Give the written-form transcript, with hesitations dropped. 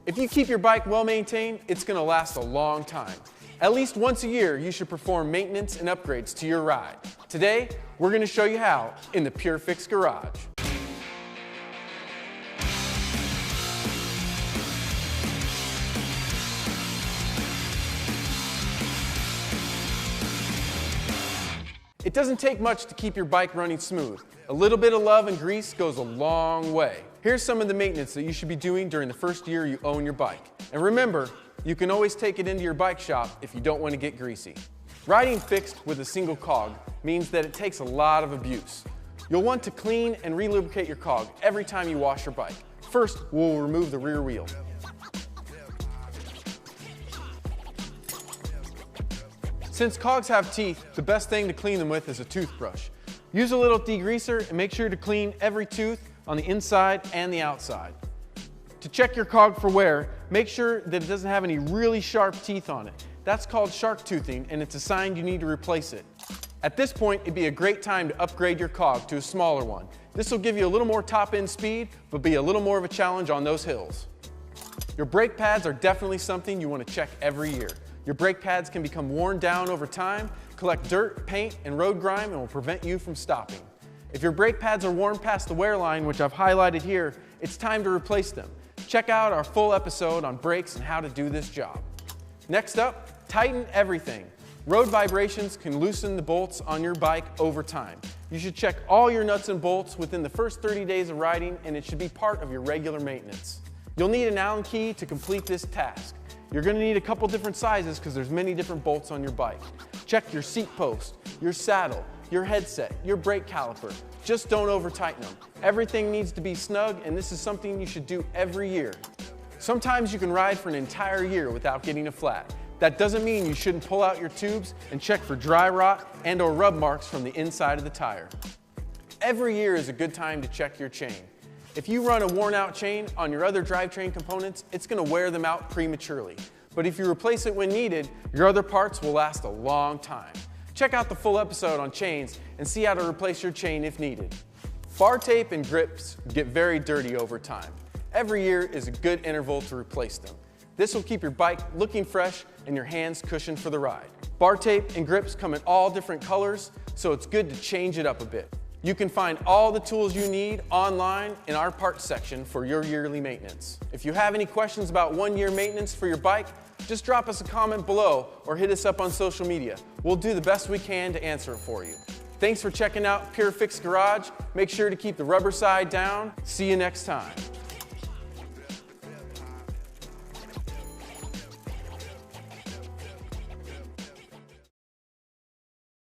If you keep your bike well maintained, it's going to last a long time. At least once a year, you should perform maintenance and upgrades to your ride. Today, we're going to show you how in the Pure Fix Garage. It doesn't take much to keep your bike running smooth. A little bit of love and grease goes a long way. Here's some of the maintenance that you should be doing during the first year you own your bike. And remember, you can always take it into your bike shop if you don't want to get greasy. Riding fixed with a single cog means that it takes a lot of abuse. You'll want to clean and relubricate your cog every time you wash your bike. First, we'll remove the rear wheel. Since cogs have teeth, the best thing to clean them with is a toothbrush. Use a little degreaser and make sure to clean every tooth on the inside and the outside. To check your cog for wear, make sure that it doesn't have any really sharp teeth on it. That's called shark toothing, and it's a sign you need to replace it. At this point, it'd be a great time to upgrade your cog to a smaller one. This will give you a little more top-end speed, but be a little more of a challenge on those hills. Your brake pads are definitely something you want to check every year. Your brake pads can become worn down over time, collect dirt, paint, and road grime, and will prevent you from stopping. If your brake pads are worn past the wear line, which I've highlighted here, it's time to replace them. Check out our full episode on brakes and how to do this job. Next up, tighten everything. Road vibrations can loosen the bolts on your bike over time. You should check all your nuts and bolts within the first 30 days of riding, and it should be part of your regular maintenance. You'll need an Allen key to complete this task. You're going to need a couple different sizes because there's many different bolts on your bike. Check your seat post, your saddle, your headset, your brake caliper. Just don't over tighten them. Everything needs to be snug, and this is something you should do every year. Sometimes you can ride for an entire year without getting a flat. That doesn't mean you shouldn't pull out your tubes and check for dry rot and/or rub marks from the inside of the tire. Every year is a good time to check your chain. If you run a worn-out chain on your other drivetrain components, it's going to wear them out prematurely. But if you replace it when needed, your other parts will last a long time. Check out the full episode on chains and see how to replace your chain if needed. Bar tape and grips get very dirty over time. Every year is a good interval to replace them. This will keep your bike looking fresh and your hands cushioned for the ride. Bar tape and grips come in all different colors, so it's good to change it up a bit. You can find all the tools you need online in our parts section for your yearly maintenance. If you have any questions about one-year maintenance for your bike, just drop us a comment below or hit us up on social media. We'll do the best we can to answer it for you. Thanks for checking out Pure Fix Garage. Make sure to keep the rubber side down. See you next time.